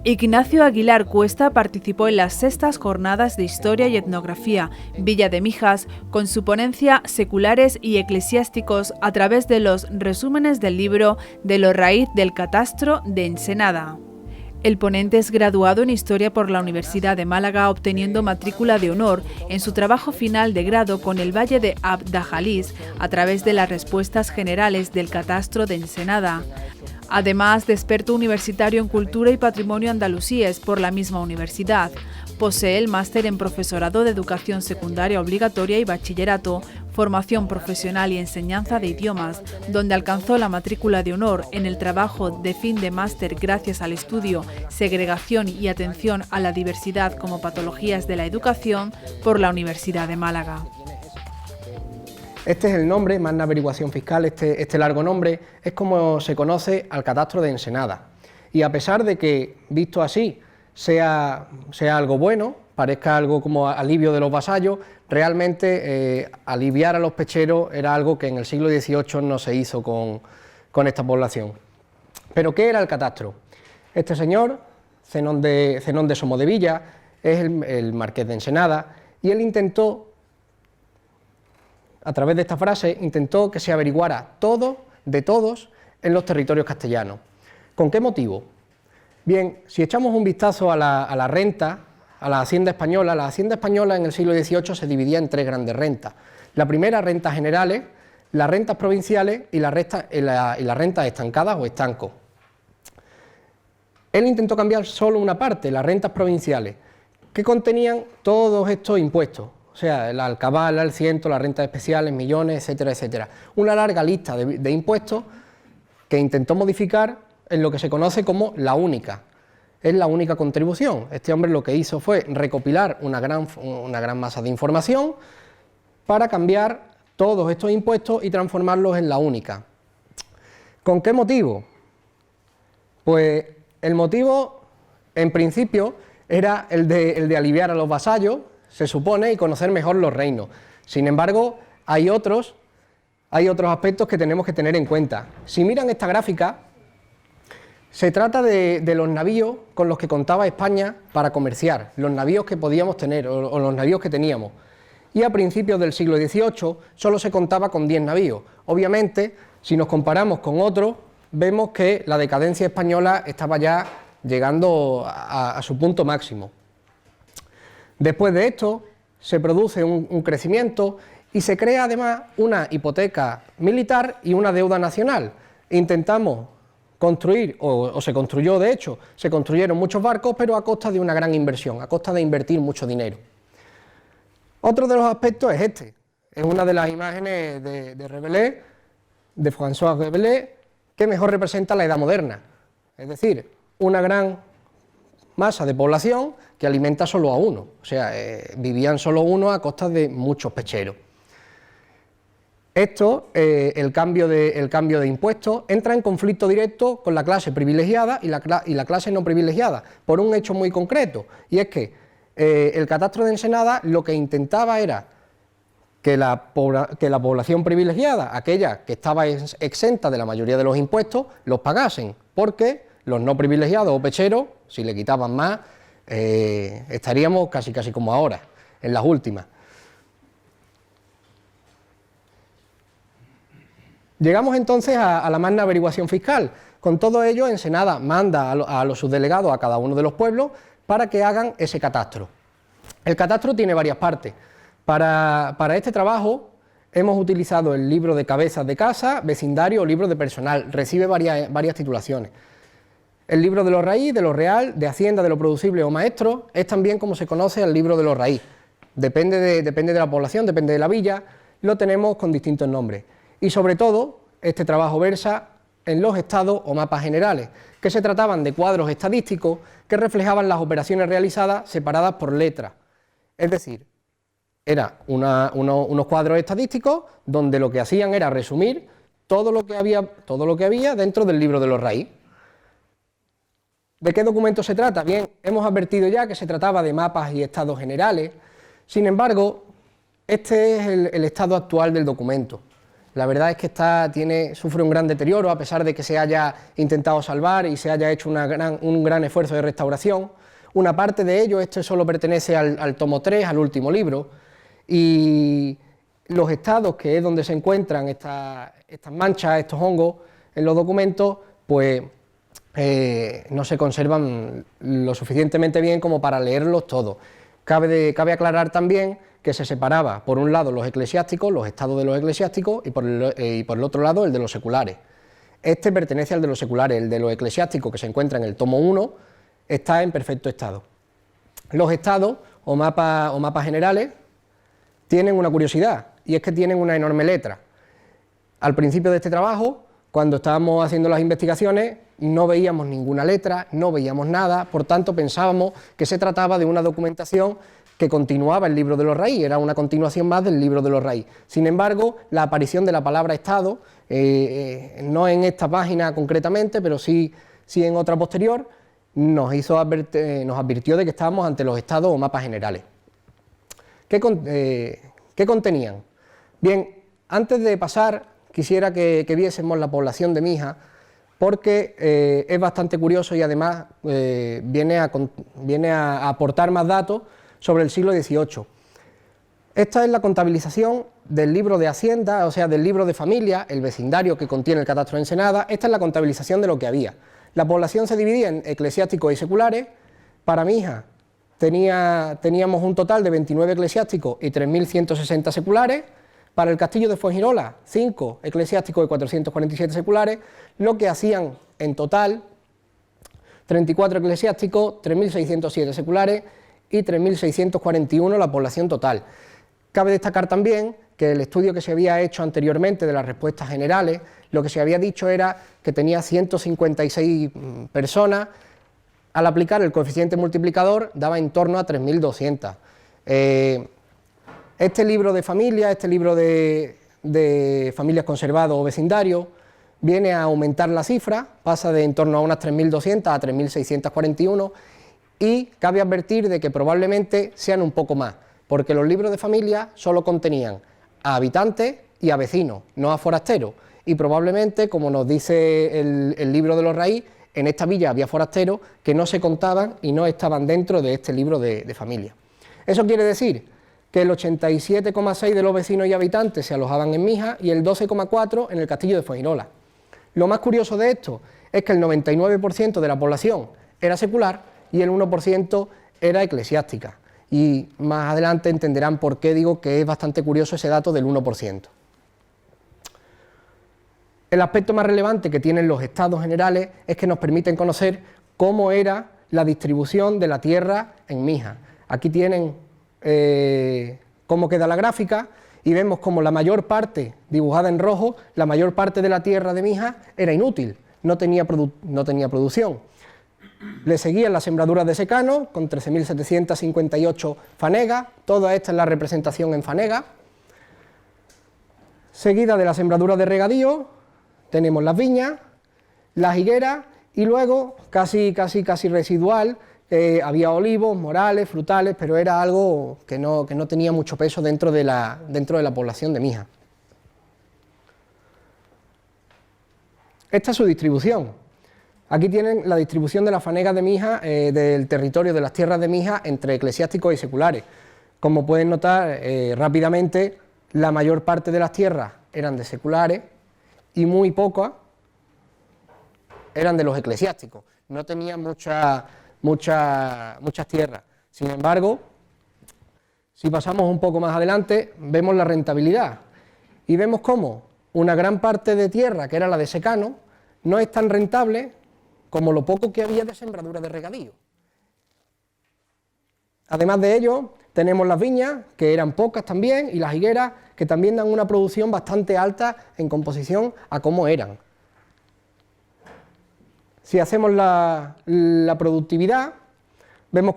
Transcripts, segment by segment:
Ignacio Aguilar Cuesta participó en las sextas jornadas de Historia y Etnografía Villa de Mijas con su ponencia Seculares y Eclesiásticos a través de los resúmenes del libro De lo raíz del catastro de Ensenada. El ponente es graduado en Historia por la Universidad de Málaga, obteniendo matrícula de honor en su trabajo final de grado con el Valle de Abdajalís a través de las respuestas generales del catastro de Ensenada. Además de experto universitario en Cultura y Patrimonio Andalusíes por la misma universidad, posee el máster en Profesorado de Educación Secundaria Obligatoria y Bachillerato, Formación Profesional y Enseñanza de Idiomas, donde alcanzó la matrícula de honor en el trabajo de fin de máster gracias al estudio Segregación y Atención a la Diversidad como Patologías de la Educación por la Universidad de Málaga. Este es el nombre, Magna Averiguación Fiscal, este largo nombre, es como se conoce al catastro de Ensenada. Y a pesar de que, visto así, sea algo bueno, parezca algo como alivio de los vasallos, realmente aliviar a los pecheros era algo que en el siglo XVIII no se hizo con esta población. ¿Pero qué era el catastro? Este señor, Zenón de Somodevilla, es el marqués de Ensenada, y él intentó, a través de esta frase, intentó que se averiguara todo de todos en los territorios castellanos. ¿Con qué motivo? Bien, si echamos un vistazo a la renta, a la hacienda española en el siglo XVIII se dividía en tres grandes rentas. La primera, rentas generales, las rentas provinciales y las rentas estancadas o estancos. Él intentó cambiar solo una parte, las rentas provinciales, que contenían todos estos impuestos. O sea, el alcabal, el ciento, las rentas especiales, millones, etcétera, etcétera. Una larga lista de impuestos que intentó modificar en lo que se conoce como la única. Es la única contribución. Este hombre lo que hizo fue recopilar una gran masa de información para cambiar todos estos impuestos y transformarlos en la única. ¿Con qué motivo? Pues el motivo, en principio, era el de aliviar a los vasallos, se supone, y conocer mejor los reinos. Sin embargo, hay otros aspectos que tenemos que tener en cuenta. Si miran esta gráfica, se trata de los navíos con los que contaba España para comerciar, los navíos que podíamos tener o los navíos que teníamos. Y a principios del siglo XVIII solo se contaba con 10 navíos. Obviamente, si nos comparamos con otros, vemos que la decadencia española estaba ya llegando a su punto máximo. Después de esto, se produce un crecimiento y se crea además una hipoteca militar y una deuda nacional. Intentamos construir, o se construyó de hecho, se construyeron muchos barcos, pero a costa de una gran inversión, a costa de invertir mucho dinero. Otro de los aspectos es este, es una de las imágenes de Rabelais, de François Rabelais, que mejor representa la edad moderna, es decir, una gran masa de población que alimenta solo a uno, o sea, vivían solo uno a costa de muchos pecheros. Esto, el cambio de impuestos, entra en conflicto directo con la clase privilegiada y la clase no privilegiada, por un hecho muy concreto, y es que el catastro de Ensenada lo que intentaba era que la población privilegiada, aquella que estaba exenta de la mayoría de los impuestos, los pagasen, porque los no privilegiados o pecheros, si le quitaban más, estaríamos casi como ahora, en las últimas. Llegamos entonces a la Magna Averiguación Fiscal. Con todo ello, Ensenada manda a los subdelegados a cada uno de los pueblos para que hagan ese catastro. El catastro tiene varias partes. Para este trabajo hemos utilizado el libro de cabezas de casa, vecindario o libro de personal. Recibe varias titulaciones. El libro de lo raíz, de lo real, de hacienda, de lo producible o maestro, es también como se conoce el libro de lo raíz. Depende de la población, depende de la villa, lo tenemos con distintos nombres. Y sobre todo, este trabajo versa en los estados o mapas generales, que se trataban de cuadros estadísticos que reflejaban las operaciones realizadas separadas por letras. Es decir, eran unos cuadros estadísticos donde lo que hacían era resumir todo lo que había dentro del libro de lo raíz. ¿De qué documento se trata? Bien, hemos advertido ya que se trataba de mapas y estados generales, sin embargo, este es el estado actual del documento. La verdad es que sufre un gran deterioro, a pesar de que se haya intentado salvar y se haya hecho un gran esfuerzo de restauración. Una parte de ello, esto solo pertenece al tomo 3, al último libro, y los estados, que es donde se encuentran estas manchas, estos hongos en los documentos, pues no se conservan lo suficientemente bien como para leerlos todos. Cabe aclarar también que se separaba, por un lado, los eclesiásticos, los estados de los eclesiásticos, y por el otro lado, el de los seculares. Este pertenece al de los seculares, el de los eclesiásticos, que se encuentra en el tomo 1, está en perfecto estado. Los estados, o mapas generales, tienen una curiosidad, y es que tienen una enorme letra. Al principio de este trabajo, cuando estábamos haciendo las investigaciones, no veíamos ninguna letra, no veíamos nada, por tanto pensábamos que se trataba de una documentación que continuaba el libro de los Raí, era una continuación más del libro de los Raí. Sin embargo, la aparición de la palabra estado, no en esta página concretamente, pero sí en otra posterior, nos advirtió de que estábamos ante los estados o mapas generales. ¿Qué contenían? Bien, antes de pasar, quisiera que viésemos la población de Mijas, porque es bastante curioso y además viene a aportar más datos sobre el siglo XVIII. Esta es la contabilización del libro de Hacienda, o sea, del libro de familia, el vecindario que contiene el catastro de Ensenada. Esta es la contabilización de lo que había. La población se dividía en eclesiásticos y seculares. Para Mijas teníamos un total de 29 eclesiásticos y 3.160 seculares. Para el castillo de Fuengirola, 5 eclesiásticos y 447 seculares, lo que hacían en total 34 eclesiásticos, 3.607 seculares y 3.641 la población total. Cabe destacar también que el estudio que se había hecho anteriormente de las respuestas generales, lo que se había dicho era que tenía 156 personas. Al aplicar el coeficiente multiplicador daba en torno a 3.200. Este libro de familia, este libro de familias conservados o vecindarios, viene a aumentar la cifra, pasa de en torno a unas 3.200 a 3.641, y cabe advertir de que probablemente sean un poco más, porque los libros de familia solo contenían a habitantes y a vecinos, no a forasteros, y probablemente, como nos dice el libro de los Raí, en esta villa había forasteros que no se contaban y no estaban dentro de este libro de familia. Eso quiere decir que el 87,6% de los vecinos y habitantes se alojaban en Mijas y el 12,4% en el castillo de Fuengirola. Lo más curioso de esto es que el 99% de la población era secular y el 1% era eclesiástica. Y más adelante entenderán por qué digo que es bastante curioso ese dato del 1%. El aspecto más relevante que tienen los estados generales es que nos permiten conocer cómo era la distribución de la tierra en Mijas. Aquí tienen cómo queda la gráfica y vemos como la mayor parte, dibujada en rojo, la mayor parte de la tierra de Mijas era inútil, no tenía producción. Le seguían las sembraduras de secano con 13.758 fanegas, toda esta es la representación en fanega. Seguida de la sembradura de regadío tenemos las viñas, las higueras y luego casi residual. Había olivos, morales, frutales, pero era algo que no tenía mucho peso dentro de la población de Mijas. Esta es su distribución. Aquí tienen la distribución de las fanegas de Mijas, del territorio de las tierras de Mijas entre eclesiásticos y seculares. Como pueden notar rápidamente, la mayor parte de las tierras eran de seculares y muy pocas eran de los eclesiásticos. No tenían muchas tierras. Sin embargo, si pasamos un poco más adelante, vemos la rentabilidad y vemos cómo una gran parte de tierra, que era la de secano, no es tan rentable como lo poco que había de sembradura de regadío. Además de ello, tenemos las viñas, que eran pocas también, y las higueras, que también dan una producción bastante alta en composición a cómo eran. Si hacemos la productividad, vemos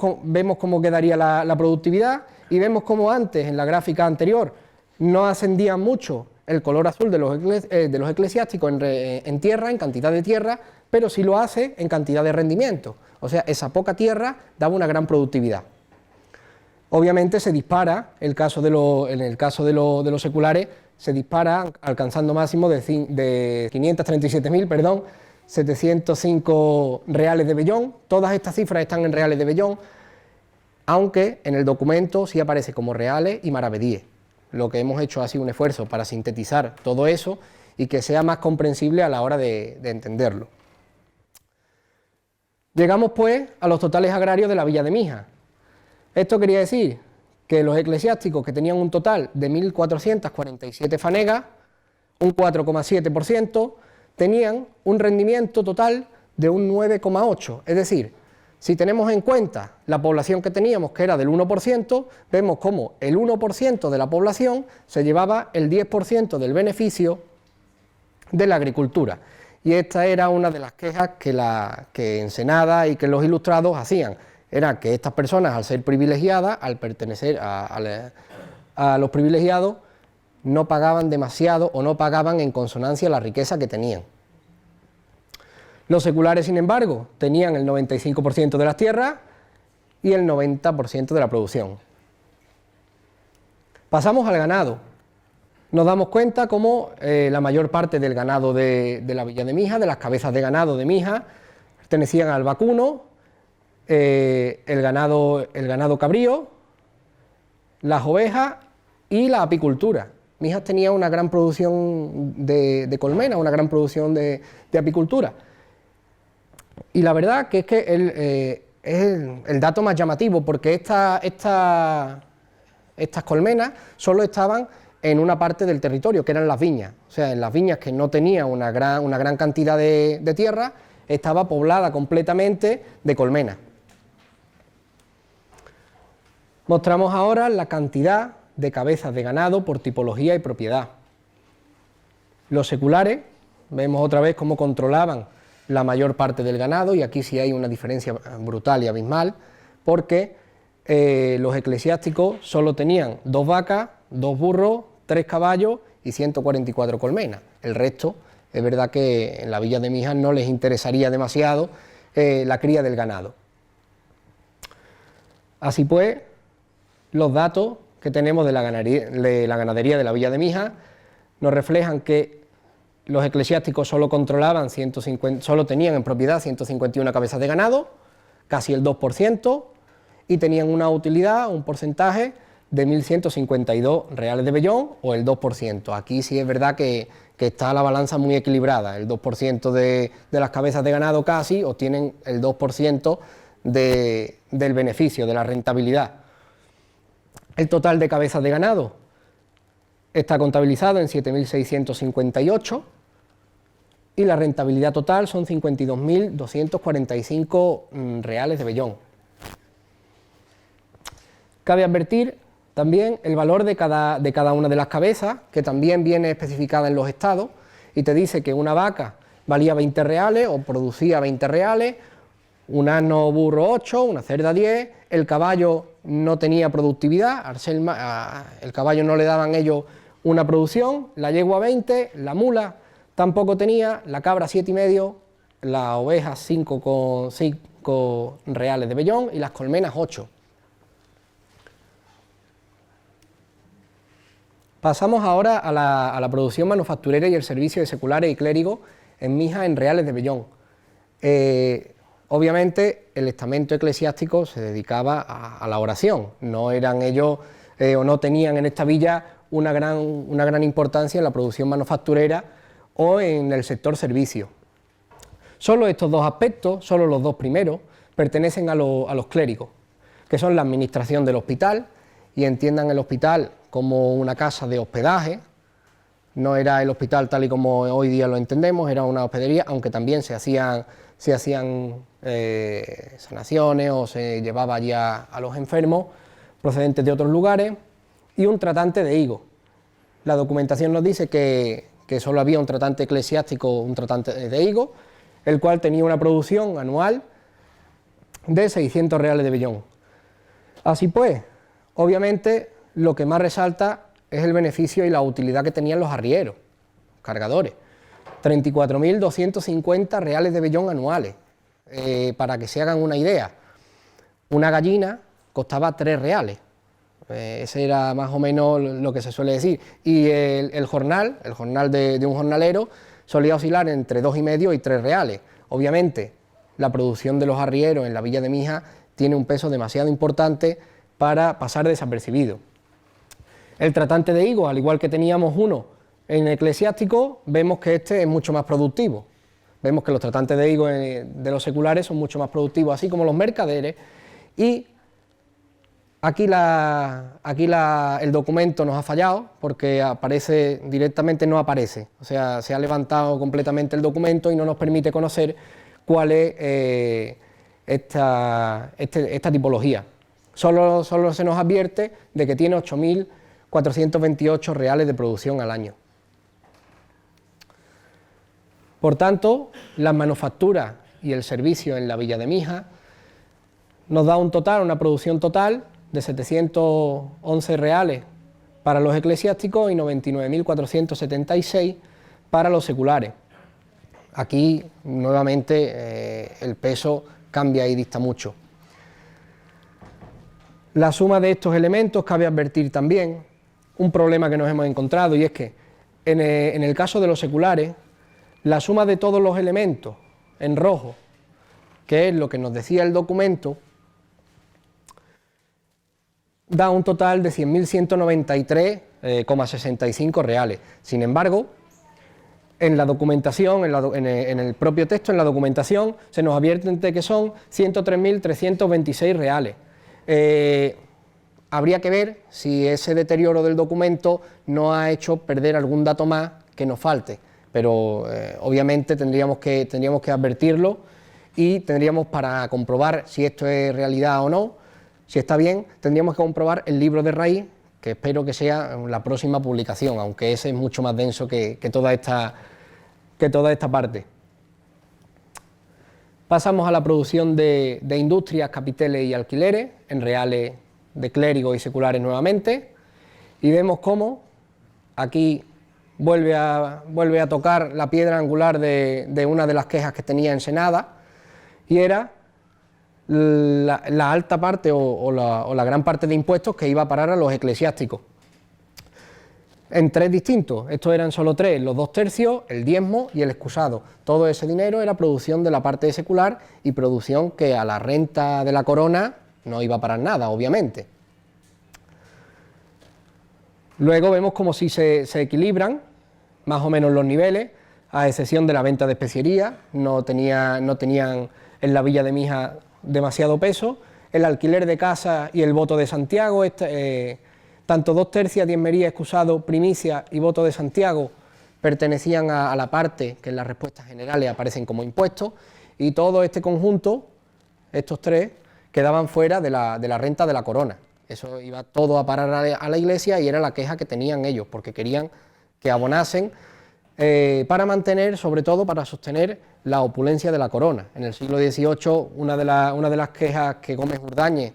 cómo quedaría la productividad y vemos cómo antes, en la gráfica anterior, no ascendía mucho el color azul de los eclesiásticos en tierra, en cantidad de tierra, pero sí lo hace en cantidad de rendimiento. O sea, esa poca tierra daba una gran productividad. Obviamente se dispara en el caso de los seculares se dispara alcanzando máximo de 537.000, 705 reales de vellón. Todas estas cifras están en reales de vellón, aunque en el documento sí aparece como reales y maravedíes. Lo que hemos hecho ha sido un esfuerzo para sintetizar todo eso y que sea más comprensible a la hora de entenderlo. Llegamos pues a los totales agrarios de la villa de Mijas. Esto quería decir que los eclesiásticos, que tenían un total de 1.447 fanegas, un 4,7%, tenían un rendimiento total de un 9,8%. Es decir, si tenemos en cuenta la población que teníamos, que era del 1%, vemos cómo el 1% de la población se llevaba el 10% del beneficio de la agricultura. Y esta era una de las quejas que Ensenada y que los ilustrados hacían. Era que estas personas, al ser privilegiadas, al pertenecer a los privilegiados, no pagaban demasiado o no pagaban en consonancia la riqueza que tenían. Los seculares, sin embargo, tenían el 95% de las tierras y el 90% de la producción. Pasamos al ganado. Nos damos cuenta cómo la mayor parte del ganado de la villa de Mijas, de las cabezas de ganado de Mijas, pertenecían al vacuno, el ganado cabrío, las ovejas y la apicultura. Mijas tenía una gran producción de colmena, una gran producción de apicultura. Y la verdad que es que es el dato más llamativo, porque estas colmenas solo estaban en una parte del territorio, que eran las viñas. O sea, en las viñas, que no tenía una gran cantidad de tierra, estaba poblada completamente de colmenas. Mostramos ahora la cantidad de cabezas de ganado por tipología y propiedad. Los seculares, vemos otra vez cómo controlaban la mayor parte del ganado, y aquí sí hay una diferencia brutal y abismal, porque los eclesiásticos solo tenían 2 vacas, 2 burros, 3 caballos y 144 colmenas. El resto, es verdad que en la villa de Mijas no les interesaría demasiado la cría del ganado. Así pues, los datos que tenemos de la ganadería de la villa de Mijas nos reflejan que los eclesiásticos solo tenían en propiedad 151 cabezas de ganado, casi el 2%, y tenían una utilidad, un porcentaje de 1.152 reales de vellón, o el 2%. Aquí sí es verdad que está la balanza muy equilibrada. El 2% de las cabezas de ganado casi obtienen el 2% del beneficio, de la rentabilidad. El total de cabezas de ganado está contabilizado en 7.658 y la rentabilidad total son 52.245 reales de vellón. Cabe advertir también el valor de cada una de las cabezas, que también viene especificada en los estados, y te dice que una vaca valía 20 reales o producía 20 reales, un asno burro 8, una cerda 10, el caballo no tenía productividad, el caballo no le daban ellos una producción, la yegua 20, la mula tampoco tenía, la cabra 7,5, la oveja 5,5 reales de vellón y las colmenas 8. Pasamos ahora a la producción manufacturera y el servicio de seculares y clérigos en Mijas en reales de vellón. Obviamente el estamento eclesiástico se dedicaba a la oración, no eran ellos o no tenían en esta villa una gran importancia en la producción manufacturera o en el sector servicio. Solo estos dos aspectos, solo los dos primeros, pertenecen a los clérigos, que son la administración del hospital, y entiendan el hospital como una casa de hospedaje. No era el hospital tal y como hoy día lo entendemos, era una hospedería, aunque también se hacían sanaciones o se llevaba allí a los enfermos procedentes de otros lugares, y un tratante de higo. La documentación nos dice que solo había un tratante eclesiástico, un tratante de higo, el cual tenía una producción anual de 600 reales de vellón. Así pues, obviamente lo que más resalta es el beneficio y la utilidad que tenían los arrieros, cargadores. 34.250 reales de vellón anuales. Para que se hagan una idea, una gallina costaba 3 reales. Ese era más o menos lo que se suele decir. Y el jornal de un jornalero solía oscilar entre 2,5 y 3 reales. Obviamente, la producción de los arrieros en la villa de Mijas tiene un peso demasiado importante para pasar desapercibido. El tratante de higos, al igual que teníamos uno en eclesiástico, vemos que este es mucho más productivo. Vemos que los tratantes de higos de los seculares son mucho más productivos, así como los mercaderes, y aquí el documento nos ha fallado porque aparece directamente, no aparece, o sea, se ha levantado completamente el documento y no nos permite conocer cuál es esta tipología. Solo se nos advierte de que tiene 8.428 reales de producción al año. Por tanto, las manufacturas y el servicio en la villa de Mijas nos da una producción total de 711 reales para los eclesiásticos y 99.476 para los seculares. Aquí, nuevamente, el peso cambia y dista mucho. La suma de estos elementos cabe advertir también un problema que nos hemos encontrado, y es que en el caso de los seculares, la suma de todos los elementos en rojo, que es lo que nos decía el documento, da un total de 100.193,65 reales. Sin embargo, en la documentación, en el propio texto, en la documentación, se nos advierte que son 103.326 reales. Habría que ver si ese deterioro del documento no ha hecho perder algún dato más que nos falte, pero obviamente tendríamos que advertirlo, y tendríamos, para comprobar si esto es realidad o no, si está bien, tendríamos que comprobar el libro de raíz, que espero que sea la próxima publicación, aunque ese es mucho más denso que toda esta parte. Pasamos a la producción de industrias, capiteles y alquileres, en reales de clérigos y seculares nuevamente, y vemos cómo aquí vuelve a tocar la piedra angular de una de las quejas que tenía Ensenada, y era la alta parte o la gran parte de impuestos que iba a parar a los eclesiásticos. En 3 distintos, estos eran solo 3, los 2 tercios, el diezmo y el excusado. Todo ese dinero era producción de la parte secular y producción que a la renta de la corona no iba a parar nada, obviamente. Luego vemos como si se equilibran más o menos los niveles, a excepción de la venta de especiería, no tenían en la villa de Mijas demasiado peso. El alquiler de casa y el voto de Santiago, tanto 2 tercias, diezmería, excusado, primicia y voto de Santiago pertenecían a la parte que en las respuestas generales aparecen como impuestos, y todo este conjunto, estos 3, quedaban fuera de la renta de la corona. Eso iba todo a parar a la iglesia, y era la queja que tenían ellos, porque querían que abonasen para mantener, sobre todo para sostener la opulencia de la corona. En el siglo XVIII, una de las quejas que Gómez Urdáñez,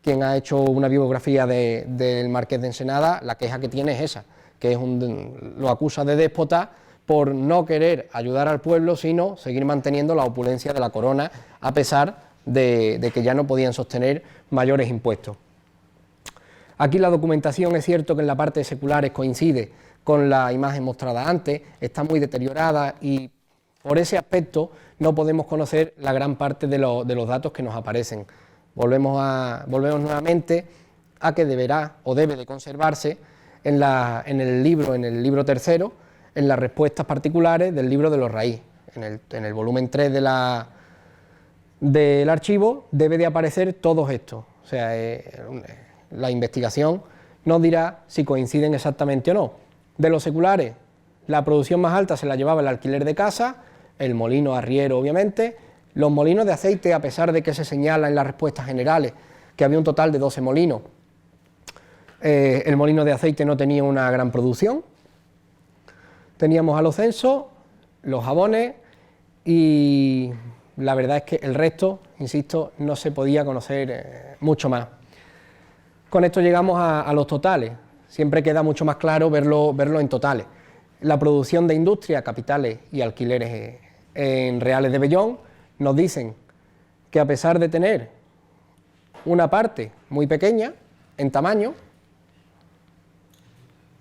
quien ha hecho una biografía del Marqués de Ensenada, la queja que tiene es esa, que lo acusa de déspota por no querer ayudar al pueblo, sino seguir manteniendo la opulencia de la corona, a pesar de que ya no podían sostener mayores impuestos. Aquí la documentación, es cierto que en la parte de seculares coincide con la imagen mostrada antes, está muy deteriorada, y por ese aspecto no podemos conocer la gran parte de los datos que nos aparecen. Volvemos nuevamente a que deberá o debe de conservarse en el libro tercero, en las respuestas particulares del libro de los raíz. En el volumen 3 del archivo debe de aparecer todos estos. O sea, la investigación nos dirá si coinciden exactamente o no. De los seculares, la producción más alta se la llevaba el alquiler de casa, el molino arriero, obviamente. Los molinos de aceite, a pesar de que se señala en las respuestas generales que había un total de 12 molinos, el molino de aceite no tenía una gran producción. Teníamos a los censos, los jabones, y la verdad es que el resto, insisto, no se podía conocer mucho más. Con esto llegamos a los totales. Siempre queda mucho más claro verlo en totales. La producción de industria, capitales y alquileres en reales de vellón nos dicen que, a pesar de tener una parte muy pequeña, en tamaño,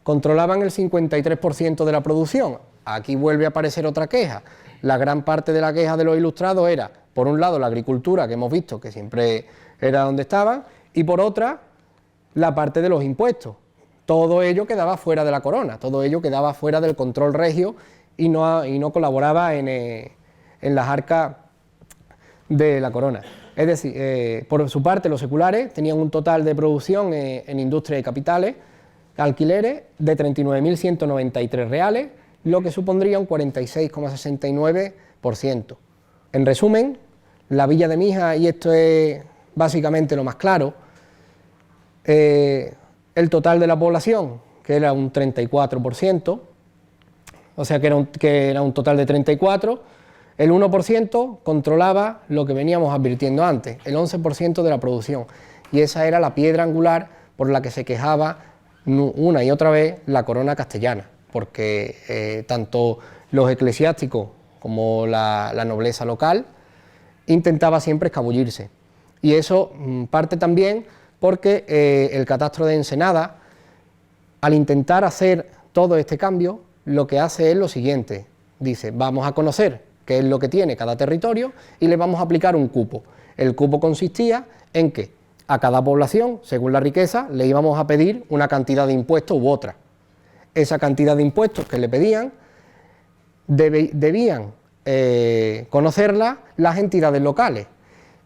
controlaban el 53% de la producción. Aquí vuelve a aparecer otra queja. La gran parte de la queja de los ilustrados era, por un lado, la agricultura, que hemos visto que siempre era donde estaban, y por otra, la parte de los impuestos. Todo ello quedaba fuera de la corona, todo ello quedaba fuera del control regio y no colaboraba en las arcas de la corona. Es decir, por su parte, los seculares tenían un total de producción en industria y capitales, alquileres, de 39.193 reales, lo que supondría un 46,69%. En resumen, la villa de Mijas, y esto es básicamente lo más claro, el total de la población, que era un 34%, o sea que era un total de 34%, el 1% controlaba lo que veníamos advirtiendo antes, el 11% de la producción, y esa era la piedra angular por la que se quejaba una y otra vez la corona castellana, porque tanto los eclesiásticos como la nobleza local intentaba siempre escabullirse. Y eso parte también porque el catastro de Ensenada, al intentar hacer todo este cambio, lo que hace es lo siguiente: dice, vamos a conocer qué es lo que tiene cada territorio y le vamos a aplicar un cupo. El cupo consistía en que a cada población, según la riqueza, le íbamos a pedir una cantidad de impuestos u otra. Esa cantidad de impuestos que le pedían debían conocerla las entidades locales.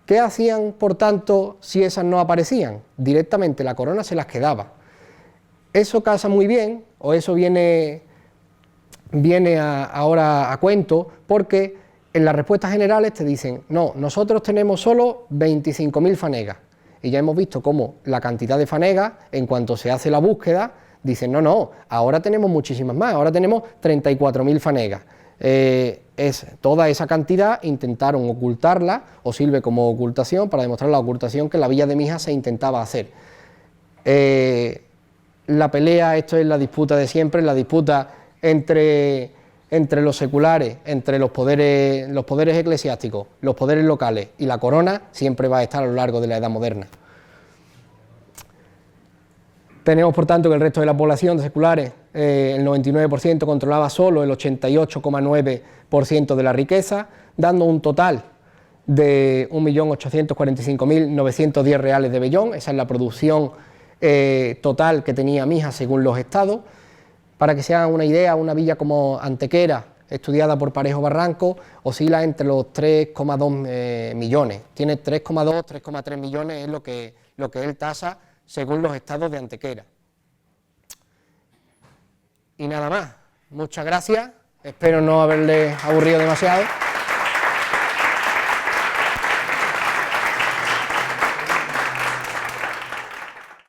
¿Qué hacían, por tanto, si esas no aparecían? Directamente la corona se las quedaba. Eso casa muy bien, o eso viene ahora a cuento, porque en las respuestas generales te dicen, no, nosotros tenemos solo 25.000 fanegas. Y ya hemos visto cómo la cantidad de fanegas, en cuanto se hace la búsqueda, dicen, no, ahora tenemos muchísimas más, ahora tenemos 34.000 fanegas. Toda esa cantidad intentaron ocultarla, o sirve como ocultación, para demostrar la ocultación que en la villa de Mijas se intentaba hacer. La pelea, esto es la disputa de siempre, la disputa entre los seculares, entre los poderes eclesiásticos, los poderes locales y la corona, siempre va a estar a lo largo de la Edad Moderna. Tenemos, por tanto, que el resto de la población de seculares, el 99% controlaba solo el 88,9% de la riqueza, dando un total de 1.845.910 reales de vellón. Esa es la producción total que tenía Mijas según los estados. Para que se hagan una idea, una villa como Antequera, estudiada por Parejo Barranco, oscila entre los 3,2 millones. Tiene 3,2, 3,3 millones, es lo que él tasa según los estados de Antequera. Y nada más, muchas gracias, espero no haberles aburrido demasiado.